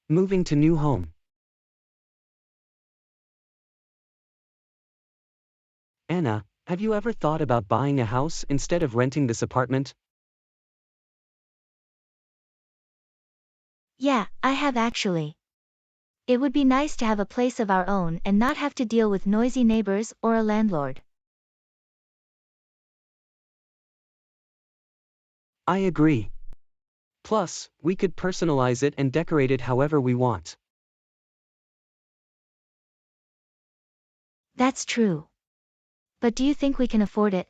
Moving to new home. Anna, have you ever thought about buying a house instead of renting this apartment? Yeah, I have actually. It would be nice to have a place of our own and not have to deal with noisy neighbors or a landlord. I agree. Plus, we could personalize it and decorate it however we want. That's true. But do you think we can afford it?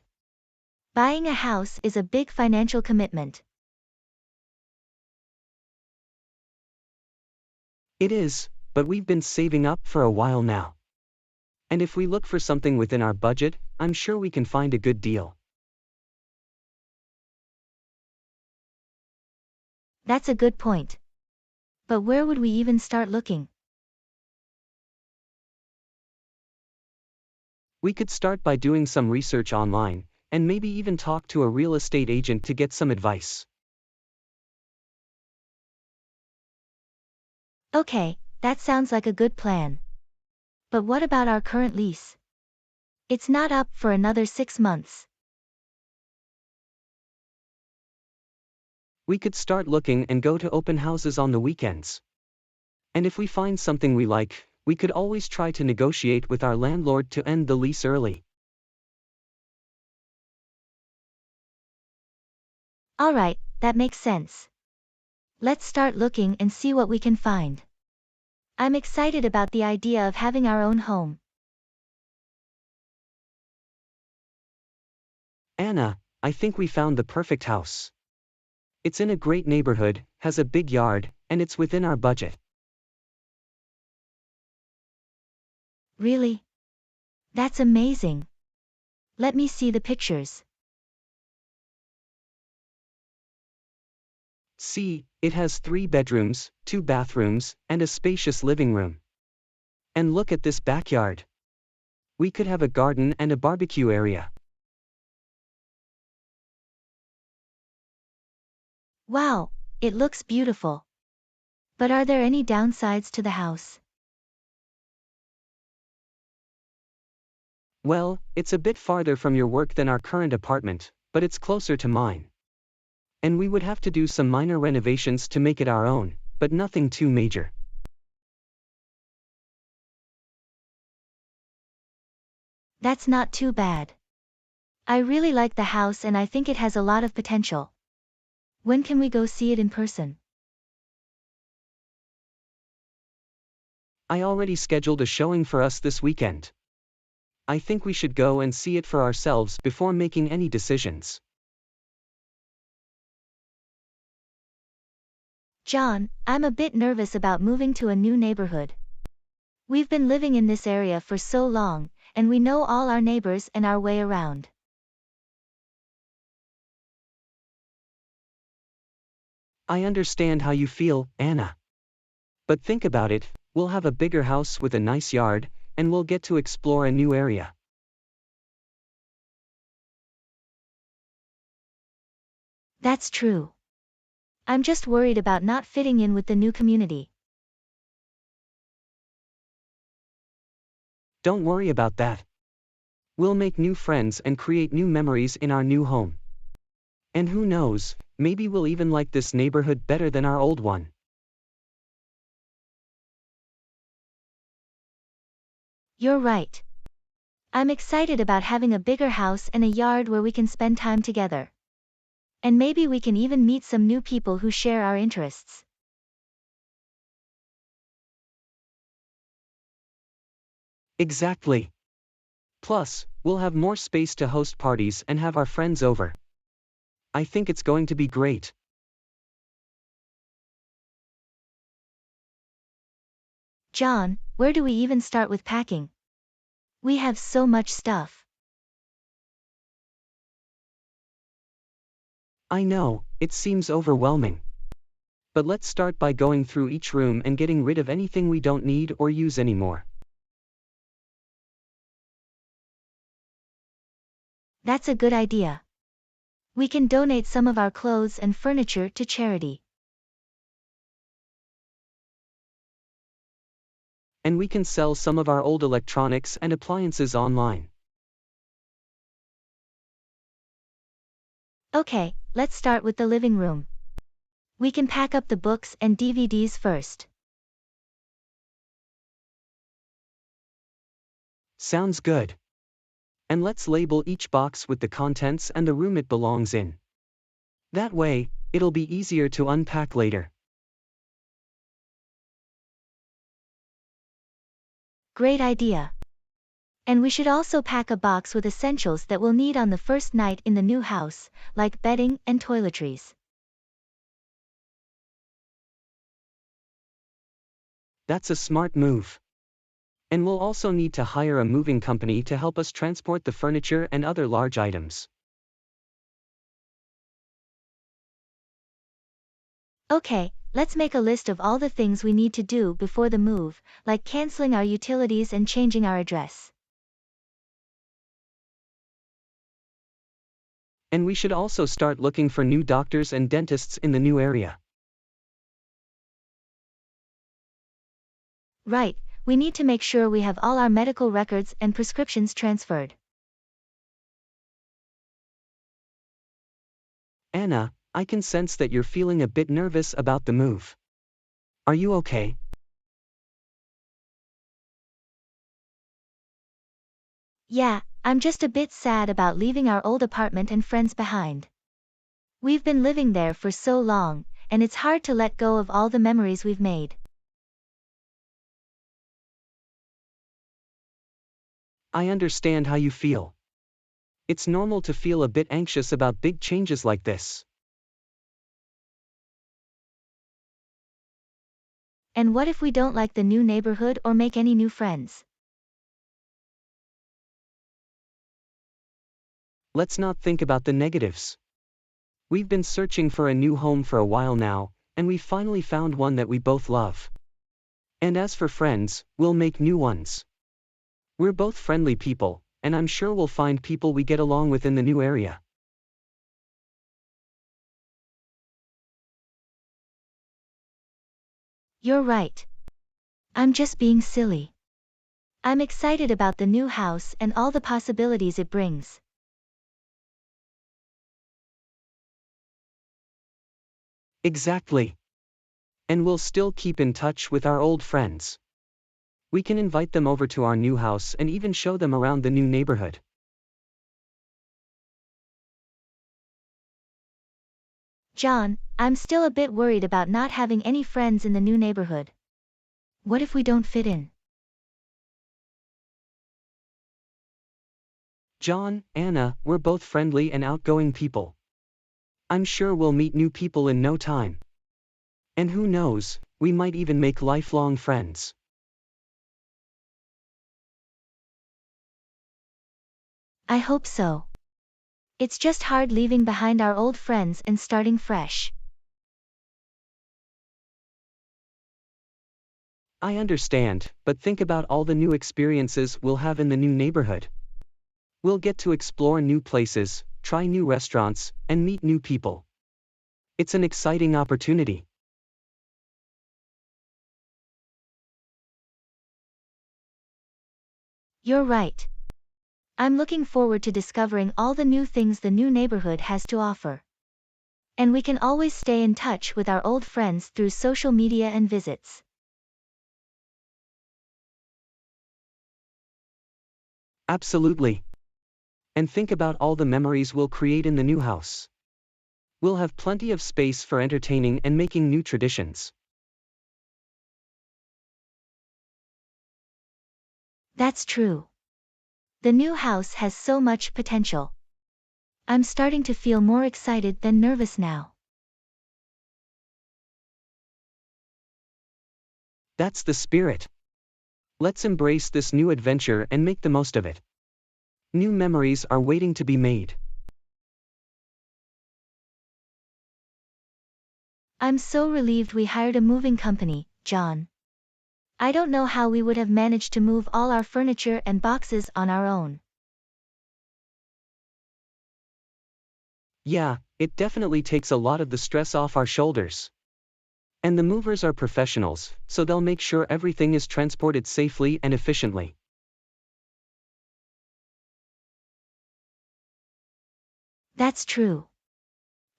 Buying a house is a big financial commitment. It is, but we've been saving up for a while now. And if we look for something within our budget, I'm sure we can find a good deal. That's a good point. But where would we even start looking? We could start by doing some research online, and maybe even talk to a real estate agent to get some advice. Okay, that sounds like a good plan. But what about our current lease? It's not up for another 6 months. We could start looking and go to open houses on the weekends. And if we find something we like, we could always try to negotiate with our landlord to end the lease early. Alright, that makes sense. Let's start looking and see what we can find. I'm excited about the idea of having our own home. Anna, I think we found the perfect house. It's in a great neighborhood, has a big yard, and it's within our budget. Really? That's amazing. Let me see the pictures. See, it has 3 bedrooms, 2 bathrooms, and a spacious living room. And look at this backyard. We could have a garden and a barbecue area. Wow, it looks beautiful. But are there any downsides to the house? Well, it's a bit farther from your work than our current apartment, but it's closer to mine. And we would have to do some minor renovations to make it our own, but nothing too major. That's not too bad. I really like the house and I think it has a lot of potential. When can we go see it in person? I already scheduled a showing for us this weekend. I think we should go and see it for ourselves before making any decisions. John, I'm a bit nervous about moving to a new neighborhood. We've been living in this area for so long, and we know all our neighbors and our way around. I understand how you feel, Anna. But think about it, we'll have a bigger house with a nice yard, and we'll get to explore a new area. That's true. I'm just worried about not fitting in with the new community. Don't worry about that. We'll make new friends and create new memories in our new home. And who knows, maybe we'll even like this neighborhood better than our old one. You're right. I'm excited about having a bigger house and a yard where we can spend time together. And maybe we can even meet some new people who share our interests. Exactly. Plus, we'll have more space to host parties and have our friends over. I think it's going to be great. John, where do we even start with packing? We have so much stuff. I know, it seems overwhelming. But let's start by going through each room and getting rid of anything we don't need or use anymore. That's a good idea. We can donate some of our clothes and furniture to charity. And we can sell some of our old electronics and appliances online. Okay, let's start with the living room. We can pack up the books and DVDs first. Sounds good. And let's label each box with the contents and the room it belongs in. That way, it'll be easier to unpack later. Great idea. And we should also pack a box with essentials that we'll need on the first night in the new house, like bedding and toiletries. That's a smart move. And we'll also need to hire a moving company to help us transport the furniture and other large items. Okay, let's make a list of all the things we need to do before the move, like canceling our utilities and changing our address. And we should also start looking for new doctors and dentists in the new area. Right, we need to make sure we have all our medical records and prescriptions transferred. Anna, I can sense that you're feeling a bit nervous about the move. Are you okay? Yeah, I'm just a bit sad about leaving our old apartment and friends behind. We've been living there for so long, and it's hard to let go of all the memories we've made. I understand how you feel. It's normal to feel a bit anxious about big changes like this. And what if we don't like the new neighborhood or make any new friends? Let's not think about the negatives. We've been searching for a new home for a while now, and we finally found one that we both love. And as for friends, we'll make new ones. We're both friendly people, and I'm sure we'll find people we get along with in the new area. You're right. I'm just being silly. I'm excited about the new house and all the possibilities it brings. Exactly. And we'll still keep in touch with our old friends. We can invite them over to our new house and even show them around the new neighborhood. John, I'm still a bit worried about not having any friends in the new neighborhood. What if we don't fit in? John, Anna, we're both friendly and outgoing people. I'm sure we'll meet new people in no time. And who knows, we might even make lifelong friends. I hope so. It's just hard leaving behind our old friends and starting fresh. I understand, but think about all the new experiences we'll have in the new neighborhood. We'll get to explore new places, try new restaurants, and meet new people. It's an exciting opportunity. You're right. I'm looking forward to discovering all the new things the new neighborhood has to offer. And we can always stay in touch with our old friends through social media and visits. Absolutely. And think about all the memories we'll create in the new house. We'll have plenty of space for entertaining and making new traditions. That's true. The new house has so much potential. I'm starting to feel more excited than nervous now. That's the spirit. Let's embrace this new adventure and make the most of it. New memories are waiting to be made. I'm so relieved we hired a moving company, John. I don't know how we would have managed to move all our furniture and boxes on our own. Yeah, it definitely takes a lot of the stress off our shoulders. And the movers are professionals, so they'll make sure everything is transported safely and efficiently. That's true.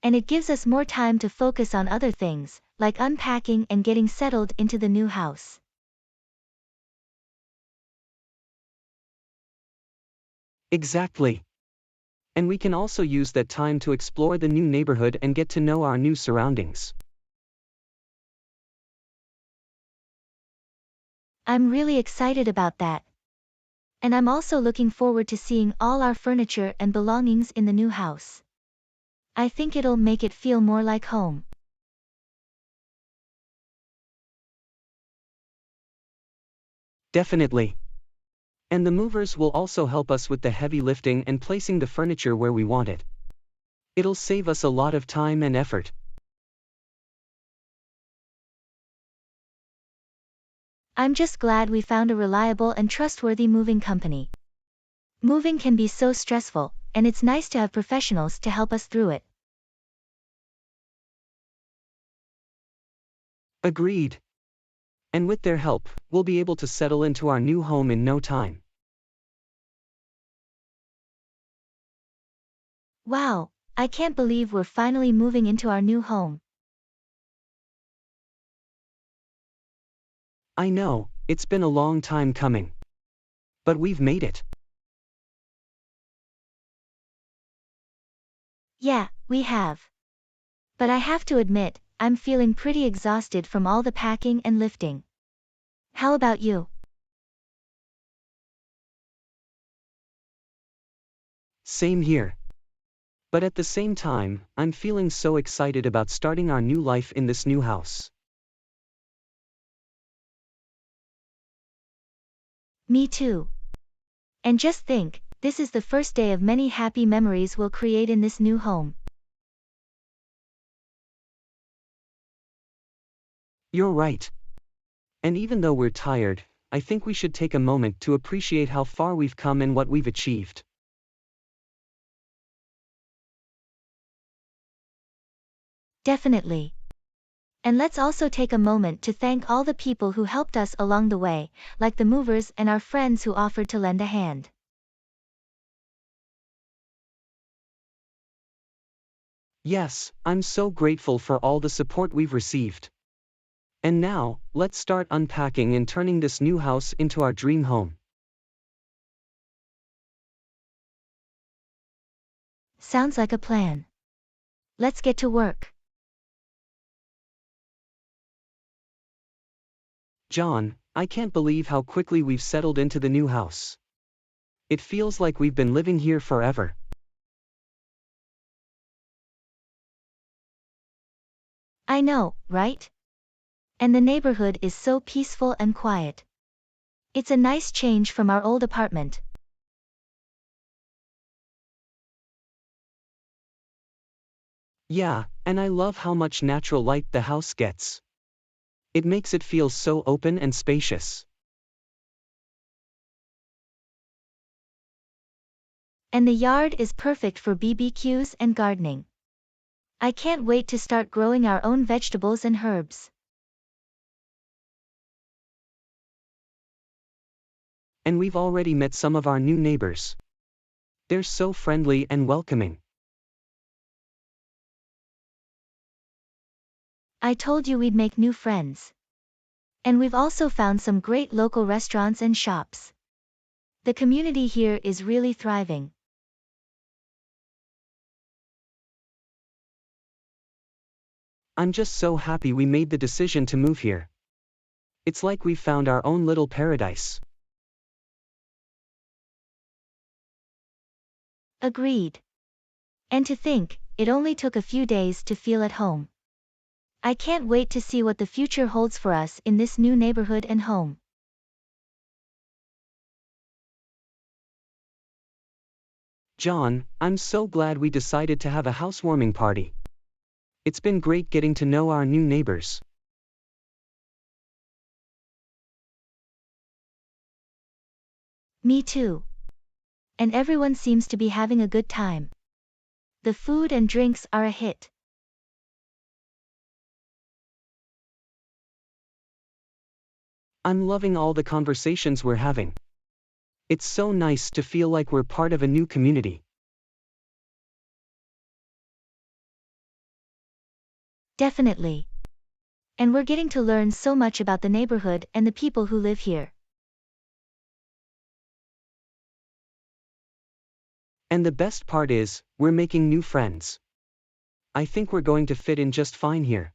And it gives us more time to focus on other things, like unpacking and getting settled into the new house. Exactly. And we can also use that time to explore the new neighborhood and get to know our new surroundings. I'm really excited about that. And I'm also looking forward to seeing all our furniture and belongings in the new house. I think it'll make it feel more like home. Definitely. And the movers will also help us with the heavy lifting and placing the furniture where we want it. It'll save us a lot of time and effort. I'm just glad we found a reliable and trustworthy moving company. Moving can be so stressful, and it's nice to have professionals to help us through it. Agreed. And with their help, we'll be able to settle into our new home in no time. Wow, I can't believe we're finally moving into our new home. I know, it's been a long time coming. But we've made it. Yeah, we have. But I have to admit, I'm feeling pretty exhausted from all the packing and lifting. How about you? Same here. But at the same time, I'm feeling so excited about starting our new life in this new house. Me too. And just think, this is the first day of many happy memories we'll create in this new home. You're right. And even though we're tired, I think we should take a moment to appreciate how far we've come and what we've achieved. Definitely. And let's also take a moment to thank all the people who helped us along the way, like the movers and our friends who offered to lend a hand. Yes, I'm so grateful for all the support we've received. And now, let's start unpacking and turning this new house into our dream home. Sounds like a plan. Let's get to work. John, I can't believe how quickly we've settled into the new house. It feels like we've been living here forever. I know, right? And the neighborhood is so peaceful and quiet. It's a nice change from our old apartment. Yeah, and I love how much natural light the house gets. It makes it feel so open and spacious. And the yard is perfect for BBQs and gardening. I can't wait to start growing our own vegetables and herbs. And we've already met some of our new neighbors. They're so friendly and welcoming. I told you we'd make new friends. And we've also found some great local restaurants and shops. The community here is really thriving. I'm just so happy we made the decision to move here. It's like we've found our own little paradise. Agreed. And to think, it only took a few days to feel at home. I can't wait to see what the future holds for us in this new neighborhood and home. John, I'm so glad we decided to have a housewarming party. It's been great getting to know our new neighbors. Me too. And everyone seems to be having a good time. The food and drinks are a hit. I'm loving all the conversations we're having. It's so nice to feel like we're part of a new community. Definitely. And we're getting to learn so much about the neighborhood and the people who live here. And the best part is, we're making new friends. I think we're going to fit in just fine here.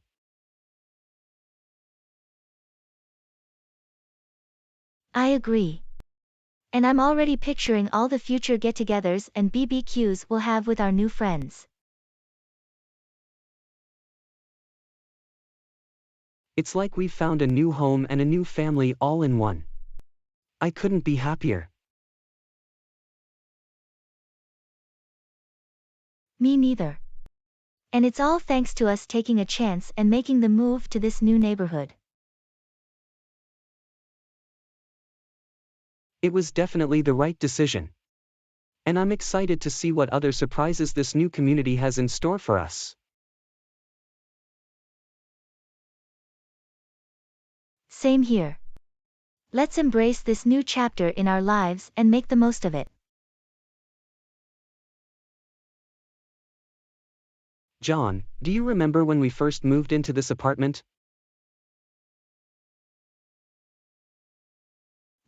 I agree. And I'm already picturing all the future get-togethers and BBQs we'll have with our new friends. It's like we've found a new home and a new family all in one. I couldn't be happier. Me neither. And it's all thanks to us taking a chance and making the move to this new neighborhood. It was definitely the right decision. And I'm excited to see what other surprises this new community has in store for us. Same here. Let's embrace this new chapter in our lives and make the most of it. John, do you remember when we first moved into this apartment?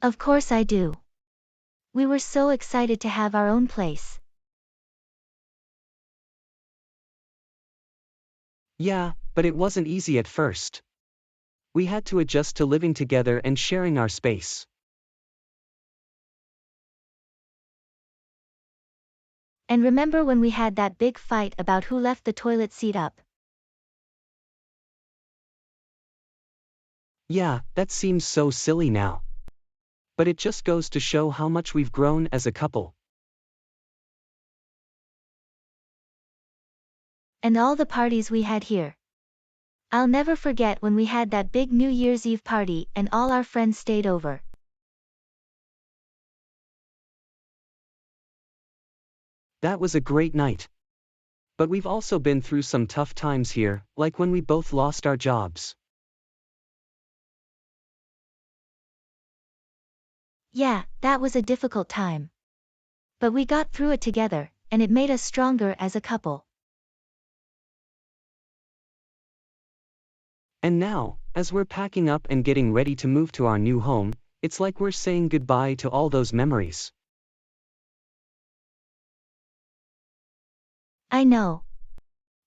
Of course I do. We were so excited to have our own place. Yeah, but it wasn't easy at first. We had to adjust to living together and sharing our space. And remember when we had that big fight about who left the toilet seat up? Yeah, that seems so silly now. But it just goes to show how much we've grown as a couple. And all the parties we had here. I'll never forget when we had that big New Year's Eve party and all our friends stayed over. That was a great night. But we've also been through some tough times here, like when we both lost our jobs. Yeah, that was a difficult time. But we got through it together, and it made us stronger as a couple. And now, as we're packing up and getting ready to move to our new home, it's like we're saying goodbye to all those memories. I know.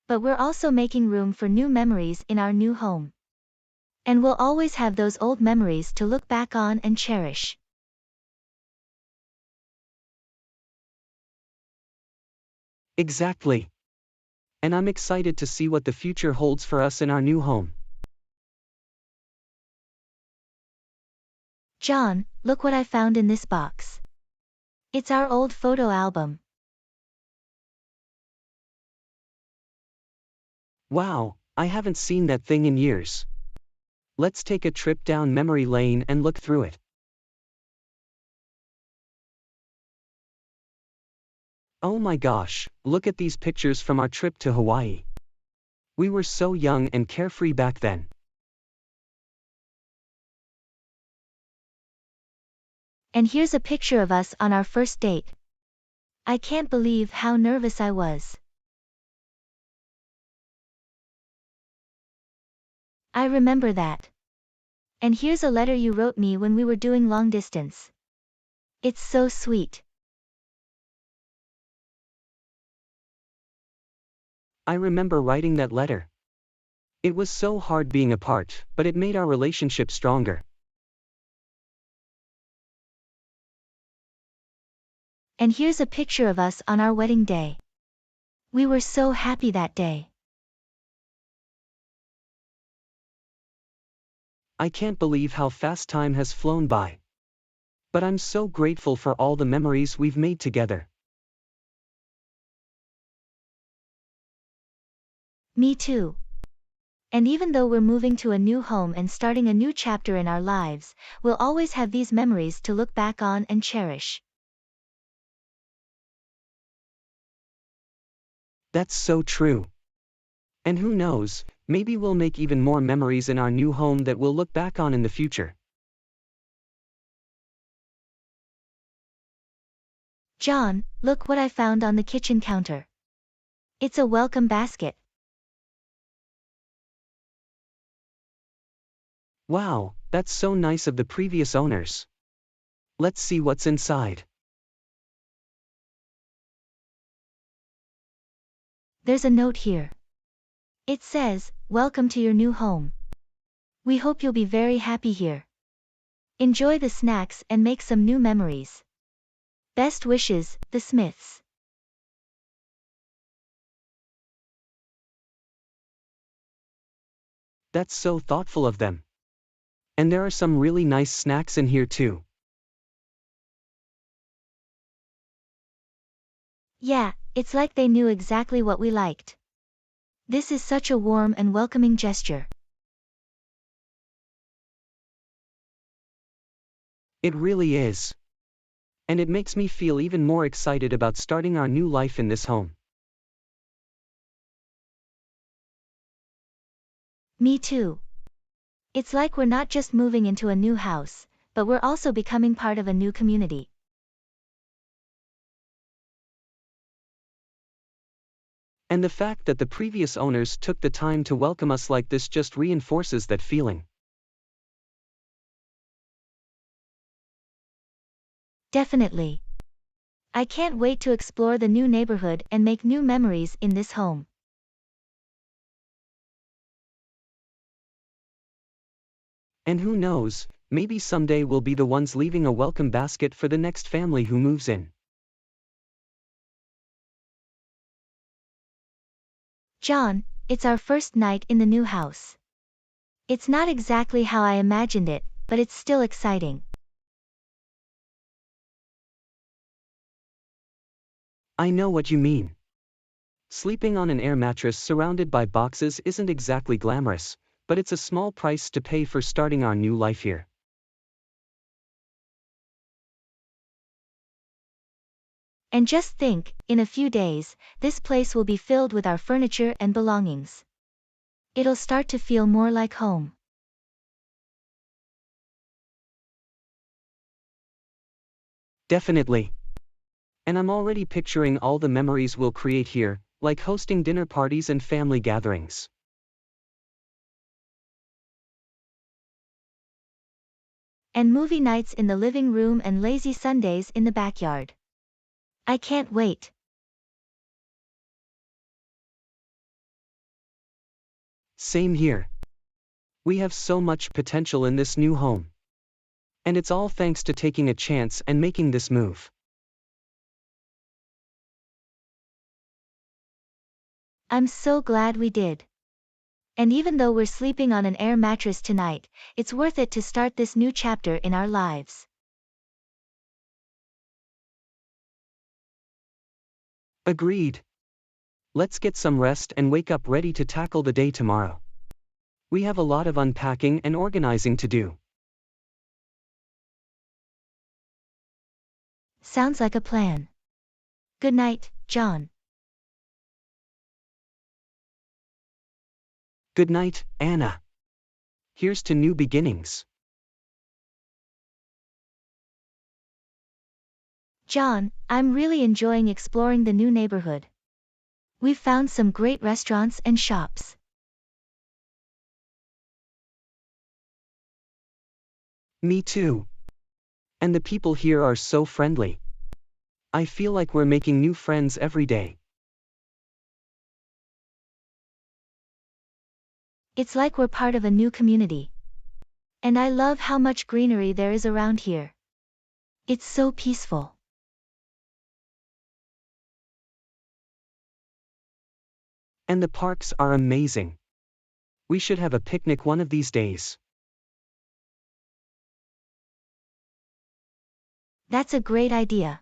But we're also making room for new memories in our new home. And we'll always have those old memories to look back on and cherish. Exactly. And I'm excited to see what the future holds for us in our new home. John, look what I found in this box. It's our old photo album. Wow, I haven't seen that thing in years. Let's take a trip down memory lane and look through it. Oh my gosh, look at these pictures from our trip to Hawaii. We were so young and carefree back then. And here's a picture of us on our first date. I can't believe how nervous I was. I remember that. And here's a letter you wrote me when we were doing long distance. It's so sweet. I remember writing that letter. It was so hard being apart, but it made our relationship stronger. And here's a picture of us on our wedding day. We were so happy that day. I can't believe how fast time has flown by. But I'm so grateful for all the memories we've made together. Me too. And even though we're moving to a new home and starting a new chapter in our lives, we'll always have these memories to look back on and cherish. That's so true. And who knows, maybe we'll make even more memories in our new home that we'll look back on in the future. John, look what I found on the kitchen counter. It's a welcome basket. Wow, that's so nice of the previous owners. Let's see what's inside. There's a note here. It says, "Welcome to your new home. We hope you'll be very happy here. Enjoy the snacks and make some new memories. Best wishes, the Smiths." That's so thoughtful of them. And there are some really nice snacks in here too. Yeah, it's like they knew exactly what we liked. This is such a warm and welcoming gesture. It really is. And it makes me feel even more excited about starting our new life in this home. Me too. It's like we're not just moving into a new house, but we're also becoming part of a new community. And the fact that the previous owners took the time to welcome us like this just reinforces that feeling. Definitely. I can't wait to explore the new neighborhood and make new memories in this home. And who knows, maybe someday we'll be the ones leaving a welcome basket for the next family who moves in. John, it's our first night in the new house. It's not exactly how I imagined it, but it's still exciting. I know what you mean. Sleeping on an air mattress surrounded by boxes isn't exactly glamorous, but it's a small price to pay for starting our new life here. And just think, in a few days, this place will be filled with our furniture and belongings. It'll start to feel more like home. Definitely. And I'm already picturing all the memories we'll create here, like hosting dinner parties and family gatherings. And movie nights in the living room and lazy Sundays in the backyard. I can't wait. Same here. We have so much potential in this new home. And it's all thanks to taking a chance and making this move. I'm so glad we did. And even though we're sleeping on an air mattress tonight, it's worth it to start this new chapter in our lives. Agreed. Let's get some rest and wake up ready to tackle the day tomorrow. We have a lot of unpacking and organizing to do. Sounds like a plan. Good night, John. Good night, Anna. Here's to new beginnings. John, I'm really enjoying exploring the new neighborhood. We've found some great restaurants and shops. Me too. And the people here are so friendly. I feel like we're making new friends every day. It's like we're part of a new community. And I love how much greenery there is around here. It's so peaceful. And the parks are amazing. We should have a picnic one of these days. That's a great idea.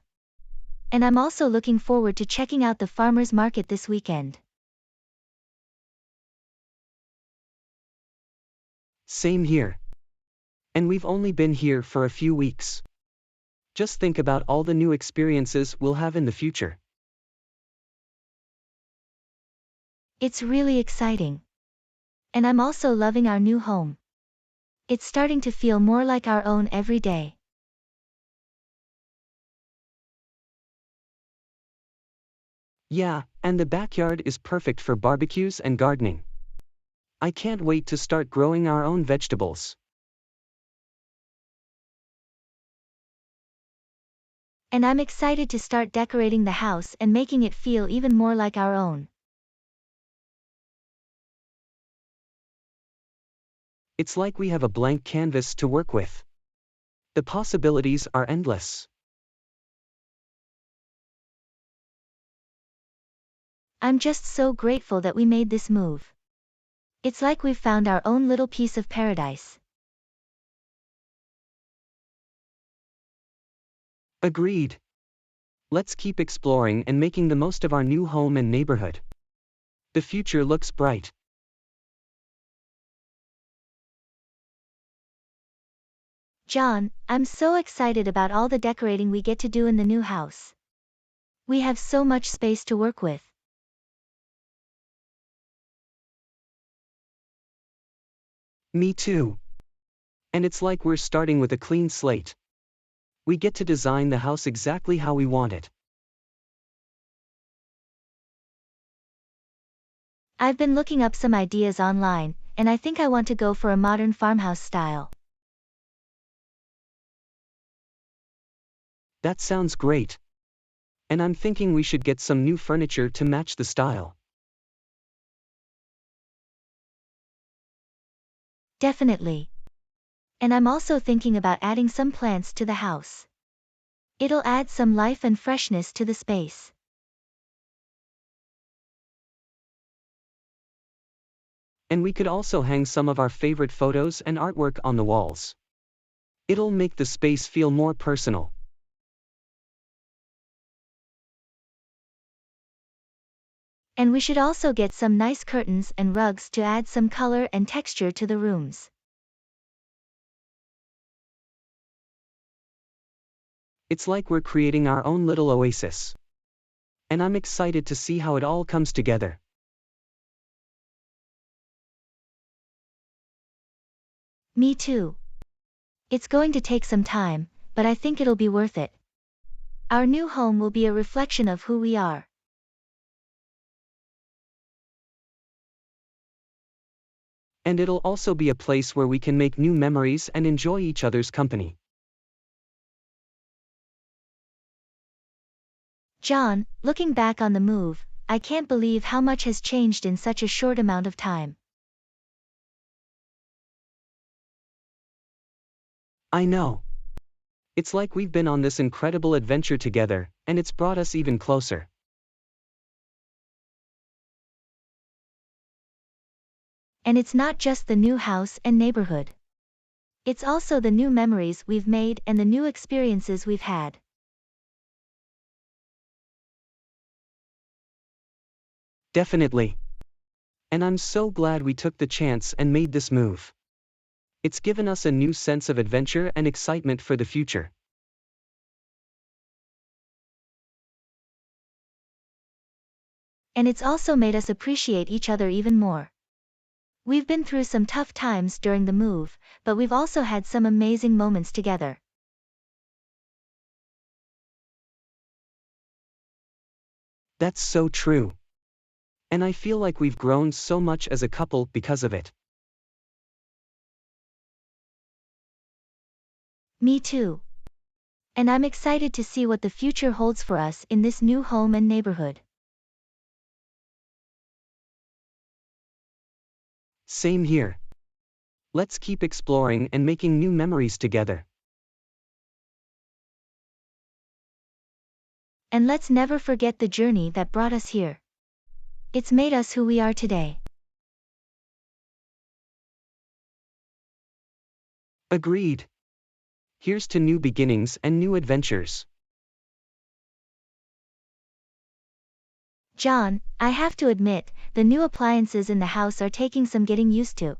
And I'm also looking forward to checking out the farmers market this weekend. Same here. And we've only been here for a few weeks. Just think about all the new experiences we'll have in the future. It's really exciting. And I'm also loving our new home. It's starting to feel more like our own every day. Yeah, and the backyard is perfect for barbecues and gardening. I can't wait to start growing our own vegetables. And I'm excited to start decorating the house and making it feel even more like our own. It's like we have a blank canvas to work with. The possibilities are endless. I'm just so grateful that we made this move. It's like we've found our own little piece of paradise. Agreed. Let's keep exploring and making the most of our new home and neighborhood. The future looks bright. John, I'm so excited about all the decorating we get to do in the new house. We have so much space to work with. Me too. And it's like we're starting with a clean slate. We get to design the house exactly how we want it. I've been looking up some ideas online, and I think I want to go for a modern farmhouse style. That sounds great. And I'm thinking we should get some new furniture to match the style. Definitely. And I'm also thinking about adding some plants to the house. It'll add some life and freshness to the space. And we could also hang some of our favorite photos and artwork on the walls. It'll make the space feel more personal. And we should also get some nice curtains and rugs to add some color and texture to the rooms. It's like we're creating our own little oasis. And I'm excited to see how it all comes together. Me too. It's going to take some time, but I think it'll be worth it. Our new home will be a reflection of who we are. And it'll also be a place where we can make new memories and enjoy each other's company. John, looking back on the move, I can't believe how much has changed in such a short amount of time. I know. It's like we've been on this incredible adventure together, and it's brought us even closer. And it's not just the new house and neighborhood. It's also the new memories we've made and the new experiences we've had. Definitely. And I'm so glad we took the chance and made this move. It's given us a new sense of adventure and excitement for the future. And it's also made us appreciate each other even more. We've been through some tough times during the move, but we've also had some amazing moments together. That's so true. And I feel like we've grown so much as a couple because of it. Me too. And I'm excited to see what the future holds for us in this new home and neighborhood. Same here. Let's keep exploring and making new memories together. And let's never forget the journey that brought us here. It's made us who we are today. Agreed. Here's to new beginnings and new adventures. John, I have to admit, the new appliances in the house are taking some getting used to.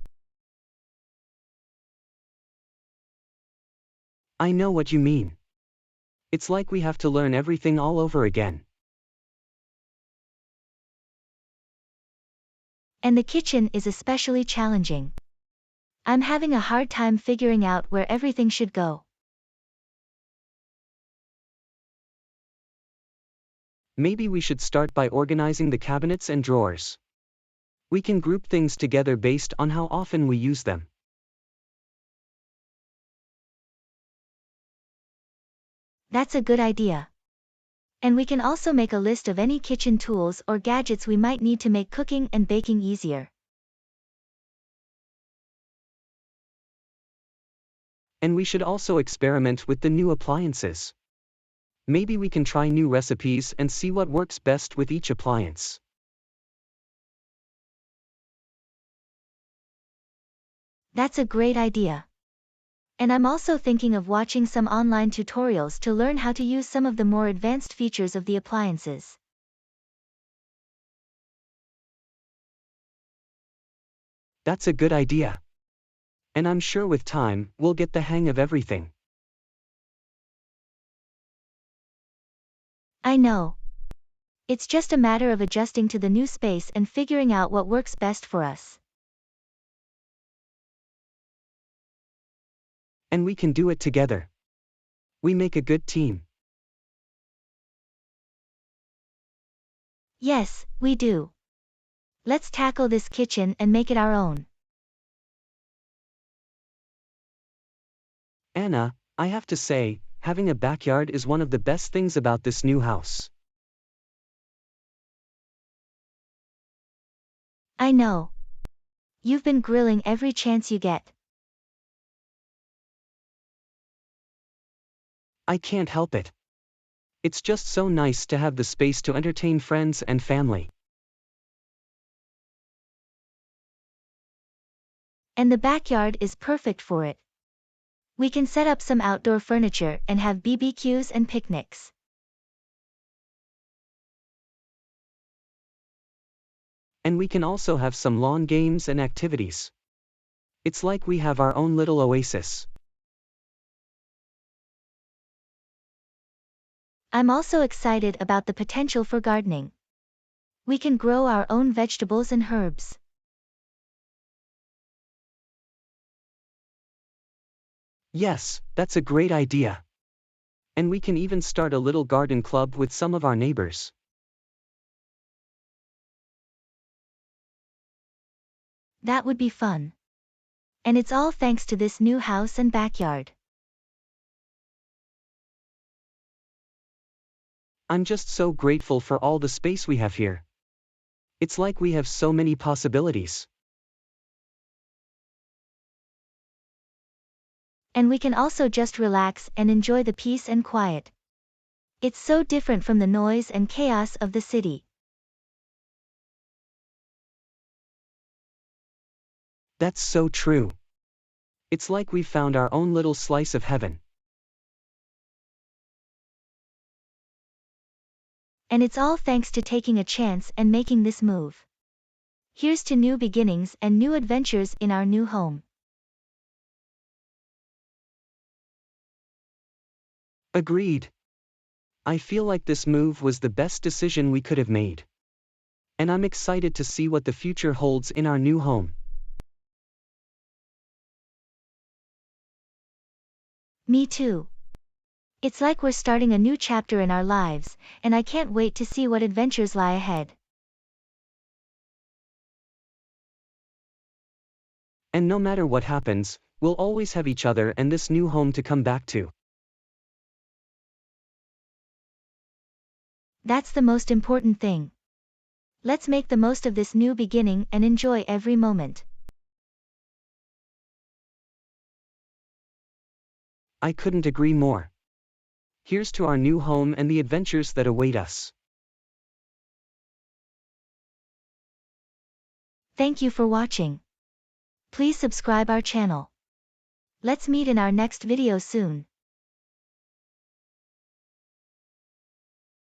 I know what you mean. It's like we have to learn everything all over again. And the kitchen is especially challenging. I'm having a hard time figuring out where everything should go. Maybe we should start by organizing the cabinets and drawers. We can group things together based on how often we use them. That's a good idea. And we can also make a list of any kitchen tools or gadgets we might need to make cooking and baking easier. And we should also experiment with the new appliances. Maybe we can try new recipes and see what works best with each appliance. That's a great idea. And I'm also thinking of watching some online tutorials to learn how to use some of the more advanced features of the appliances. That's a good idea. And I'm sure with time, we'll get the hang of everything. I know. It's just a matter of adjusting to the new space and figuring out what works best for us. And we can do it together. We make a good team. Yes, we do. Let's tackle this kitchen and make it our own. Anna, I have to say, having a backyard is one of the best things about this new house. I know. You've been grilling every chance you get. I can't help it. It's just so nice to have the space to entertain friends and family. And the backyard is perfect for it. We can set up some outdoor furniture and have BBQs and picnics. And we can also have some lawn games and activities. It's like we have our own little oasis. I'm also excited about the potential for gardening. We can grow our own vegetables and herbs. Yes, that's a great idea. And we can even start a little garden club with some of our neighbors. That would be fun. And it's all thanks to this new house and backyard. I'm just so grateful for all the space we have here. It's like we have so many possibilities. And we can also just relax and enjoy the peace and quiet. It's so different from the noise and chaos of the city. That's so true. It's like we've found our own little slice of heaven. And it's all thanks to taking a chance and making this move. Here's to new beginnings and new adventures in our new home. Agreed. I feel like this move was the best decision we could have made. And I'm excited to see what the future holds in our new home. Me too. It's like we're starting a new chapter in our lives, and I can't wait to see what adventures lie ahead. And no matter what happens, we'll always have each other and this new home to come back to. That's the most important thing. Let's make the most of this new beginning and enjoy every moment. I couldn't agree more. Here's to our new home and the adventures that await us. Thank you for watching. Please subscribe our channel. Let's meet in our next video soon.